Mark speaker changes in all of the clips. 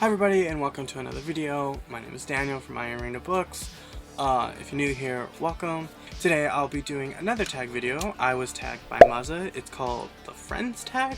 Speaker 1: everybody, and welcome to another video. My name is Daniel from Iron Arena Books. If you're new here, welcome. Today I'll be doing another tag video. I was tagged by Maza. It's called the Friends tag.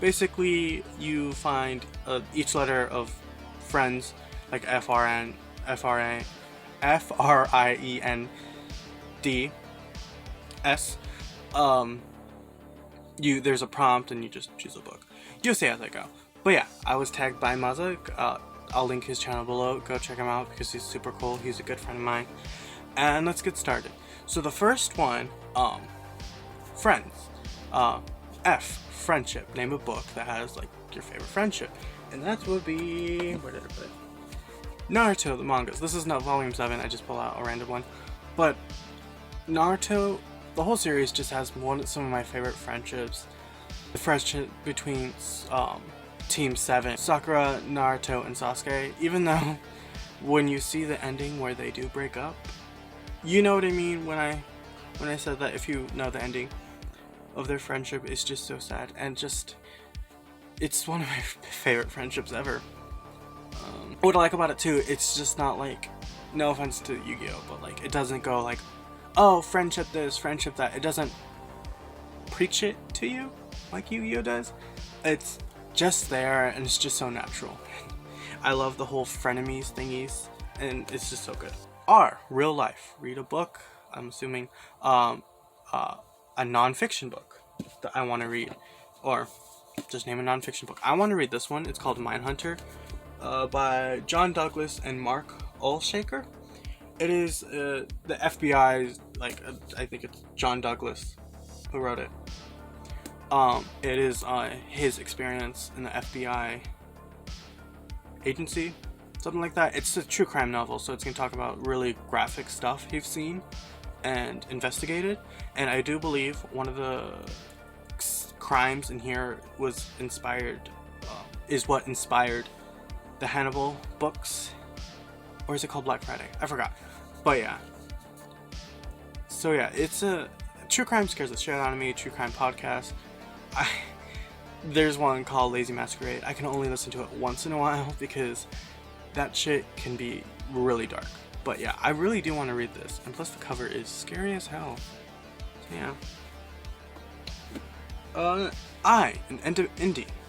Speaker 1: Basically, you find each letter of Friends, like F-R-N, F-R-A, F-R-I-E-N-D-S. There's a prompt and you just choose a book. You'll see as I go. But yeah, I was tagged by Maza. I'll link his channel below. Go check him out because he's super cool. He's a good friend of mine. And let's get started. So the first one, Friends. F, Friendship. Name a book that has like your favorite friendship. And that would be, where did I put it? Naruto, the mangas. This is not volume 7. I just pull out a random one. But Naruto, the whole series just has some of my favorite friendships. The friendship between Team 7, Sakura, Naruto, and Sasuke, even though when you see the ending where they do break up, you know what I mean when I said that if you know the ending of their friendship, it's just so sad, and just, it's one of my favorite friendships ever. What I like about it too, it's just not like, no offense to Yu-Gi-Oh, but like, it doesn't go like, oh, friendship this, friendship that. It doesn't preach it to you like Yu-Gi-Oh does. It's just there, and it's just so natural. I love the whole frenemies thingies, and it's just so good. R, real life. Read a book. I'm assuming a non-fiction book that I want to read, or just name a non-fiction book. I want to read this one. It's called Mindhunter, by John Douglas and Mark Olshaker. It is the FBI's, like, I think it's John Douglas who wrote it. It is his experience in the FBI agency, something like that. It's a true crime novel, so it's going to talk about really graphic stuff he's seen and investigated. And I do believe one of the crimes in here was inspired, is what inspired the Hannibal books. Or is it called Black Friday? I forgot. But yeah. So yeah, it's a true crime scares the shit out of me. True crime podcast. There's one called Lazy Masquerade. I can only listen to it once in a while because that shit can be really dark. But yeah, I really do want to read this, and plus the cover is scary as hell. So yeah. An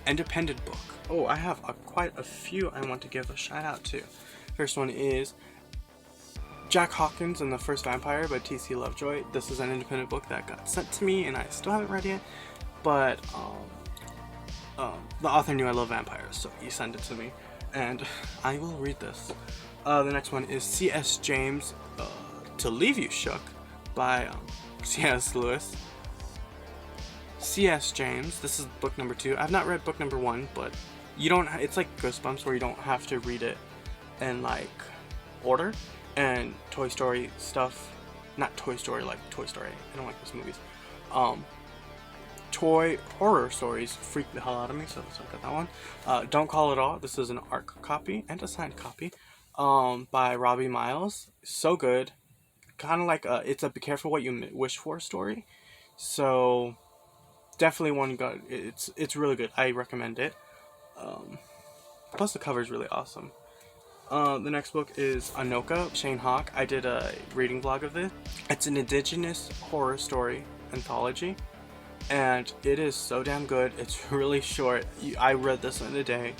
Speaker 1: independent book. Oh, I have quite a few I want to give a shout out to. First one is Jack Hawkins and the First Vampire by T.C. Lovejoy. This is an independent book that got sent to me, and I still haven't read it. But the author knew I love vampires, so he sent it to me, and I will read this. The next one is C.S. James, To Leave You Shook, by C.S. Lewis. C.S. James, this is book number 2. I've not read book number 1, but you don't. It's like Goosebumps, where you don't have to read it in like order. And Toy Story stuff, not Toy Story like Toy Story. I don't like those movies. Toy horror stories freak the hell out of me, so let's look at that one. Don't Call It All. This is an ARC copy and a signed copy by Robbie Miles. So good. Kind of like it's a be careful what you wish for story. So definitely one good. It's really good. I recommend it. Plus the cover is really awesome. The next book is Anoka, Shane Hawk. I did a reading vlog of this. It's an indigenous horror story anthology, and it is so damn good. It's really short. I read this in a day.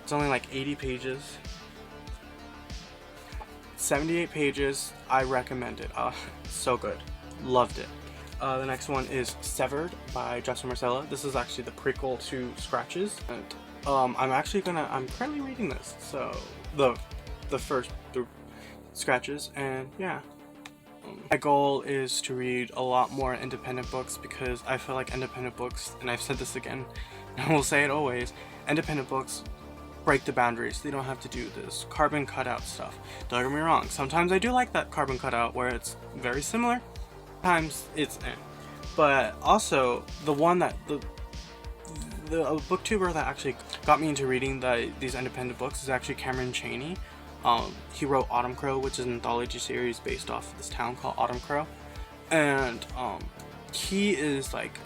Speaker 1: It's only like 80 pages. 78 pages. I recommend it. So good. Loved it. The next one is Severed by Justin Marcella. This is actually the prequel to Scratches. And I'm currently reading this. So the first Scratches, and yeah. My goal is to read a lot more independent books, because I feel like independent books, and I've said this again, and I will say it always, independent books break the boundaries. They don't have to do this carbon cutout stuff. Don't get me wrong, sometimes I do like that carbon cutout where it's very similar. Sometimes it's But also, the one that, the booktuber that actually got me into reading these independent books is actually Cameron Chaney. He wrote Autumn Crow, which is an anthology series based off of this town called Autumn Crow, and he is like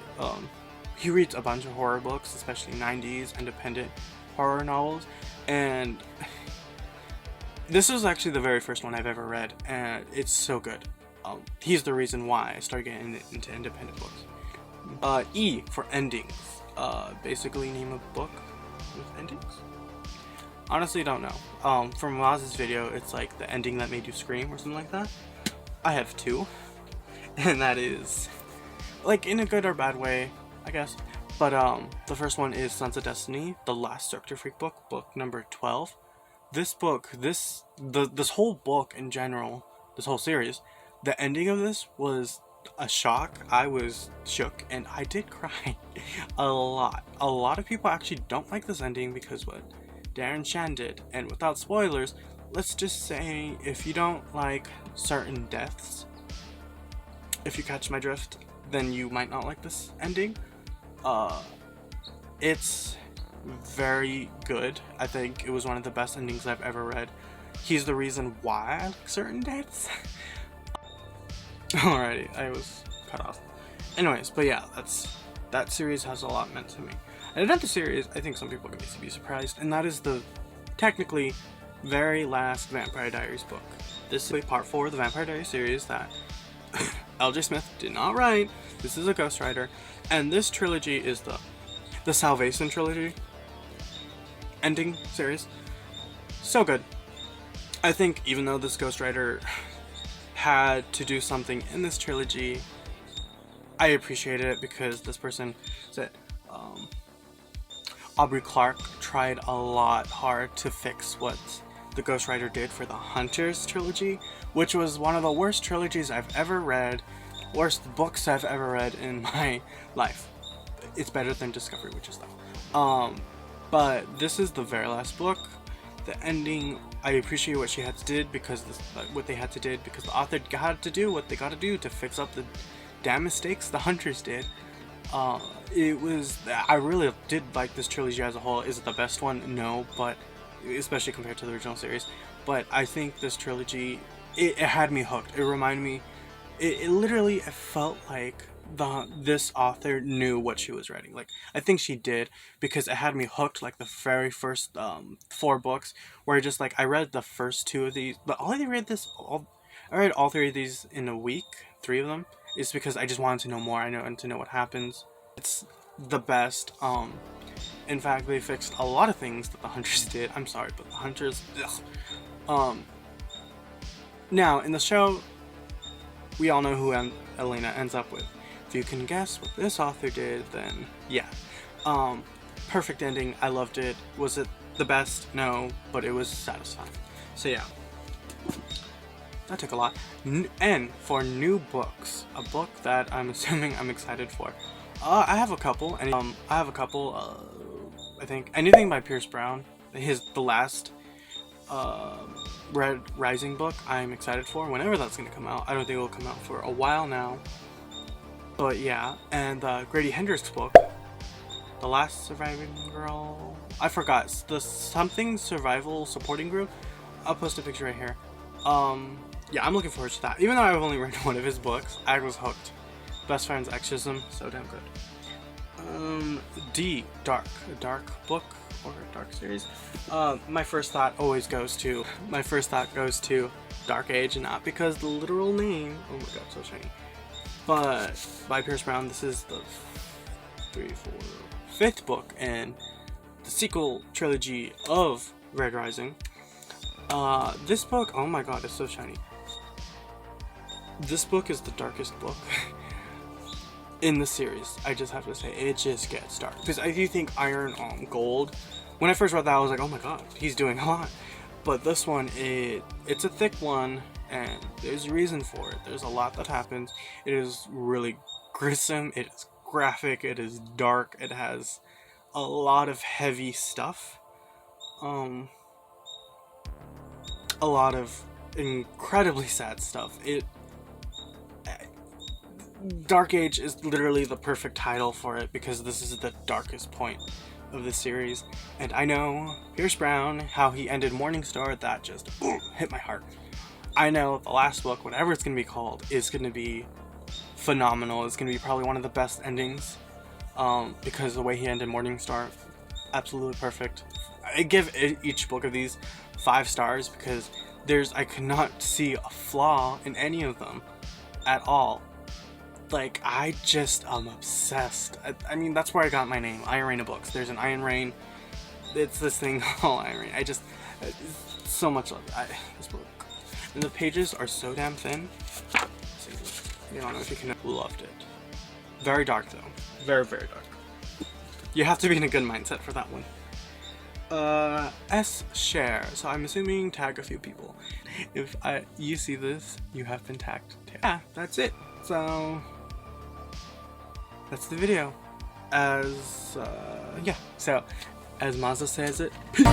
Speaker 1: he reads a bunch of horror books, especially 90s independent horror novels, And this was actually the very first one I've ever read, and it's so good. He's the reason why I started getting into independent books. E for endings. Basically name a book with endings? Honestly, don't know. From Maz's video, it's like the ending that made you scream or something like that. I have two, and that is, like, in a good or bad way, I guess. But the first one is Sons of Destiny, the last Dr. Freak book, book number 12. This book, this whole book in general, this whole series, the ending of this was a shock. I was shook, and I did cry a lot. A lot of people actually don't like this ending because what Darren Shan did. And without spoilers, let's just say if you don't like certain deaths, if you catch my drift, then you might not like this ending. It's very good. I think it was one of the best endings I've ever read. He's the reason why I like certain deaths. Alrighty, I was cut off. Anyways, but yeah, that series has a lot meant to me. And another series, I think some people are going to be surprised, and that is the technically very last Vampire Diaries book. This is part 4 of the Vampire Diaries series that L.J. Smith did not write. This is a ghostwriter, and this trilogy is the Salvation trilogy ending series. So good. I think even though this ghostwriter had to do something in this trilogy, I appreciated it because this person said Aubrey Clark tried a lot hard to fix what the ghostwriter did for the Hunters trilogy, which was one of the worst trilogies I've ever read, worst books I've ever read in my life. It's better than Discovery Witches though. But this is the very last book. The ending, I appreciate what she had to did because what they had to did because the author had to do what they got to do to fix up the damn mistakes the Hunters did. I really did like this trilogy as a whole. Is it the best one? No, but especially compared to the original series. But I think this trilogy, it had me hooked. It reminded me, it literally, it felt like this author knew what she was writing. Like, I think she did, because it had me hooked, like the very first 4 books, where I read the first 2 of these, but I read all 3 of these in a week, 3 of them, is because I just wanted to know more. And to know what happens. It's the best. In fact, they fixed a lot of things that the Hunters did. I'm sorry, but the Hunters, ugh. Now, in the show, we all know who Elena ends up with. If you can guess what this author did, then yeah. Perfect ending. I loved it. Was it the best? No, but it was satisfying. So yeah. That took a lot. And for new books, a book that I'm assuming I'm excited for. I have a couple. I think anything by Pierce Brown. The last Red Rising book I'm excited for. Whenever that's gonna come out. I don't think it will come out for a while now. But yeah, and Grady Hendrix book, The Last Surviving Girl. I forgot. It's the something survival supporting group. I'll post a picture right here. Yeah, I'm looking forward to that. Even though I've only read one of his books, I was hooked. Best Friends Exorcism, so damn good. D, Dark, a dark book or a dark series. My first thought goes to Dark Age, and not because the literal name. Oh my god, so shiny. But by Pierce Brown, this is the 5th book in the sequel trilogy of Red Rising. This book, oh my god, it's so shiny. This book is the darkest book in the series. I just have to say, it just gets dark. Because I do think Iron on Gold, when I first read that, I was like, oh my god, he's doing a lot. But this one, it's a thick one, and there's a reason for it. There's a lot that happens. It is really gruesome, it is graphic, it is dark, it has a lot of heavy stuff. A lot of incredibly sad stuff. Dark Age is literally the perfect title for it because this is the darkest point of the series. And I know Pierce Brown, how he ended Morningstar, that just hit my heart. I know the last book, whatever it's going to be called, is going to be phenomenal. It's going to be probably one of the best endings because the way he ended Morningstar, absolutely perfect. I give each book of these 5 stars because I could not see a flaw in any of them at all. Like, I just am obsessed. I mean, that's where I got my name, Iron Rain of Books. There's an Iron Rain. It's this thing called Iron Rain. So much love. This book. And the pages are so damn thin. I don't know if you can. Loved it. Very dark though. Very, very dark. You have to be in a good mindset for that one. share. So I'm assuming tag a few people. If you see this, you have been tagged. Yeah, that's it. So that's the video. So as Maza says it, peace.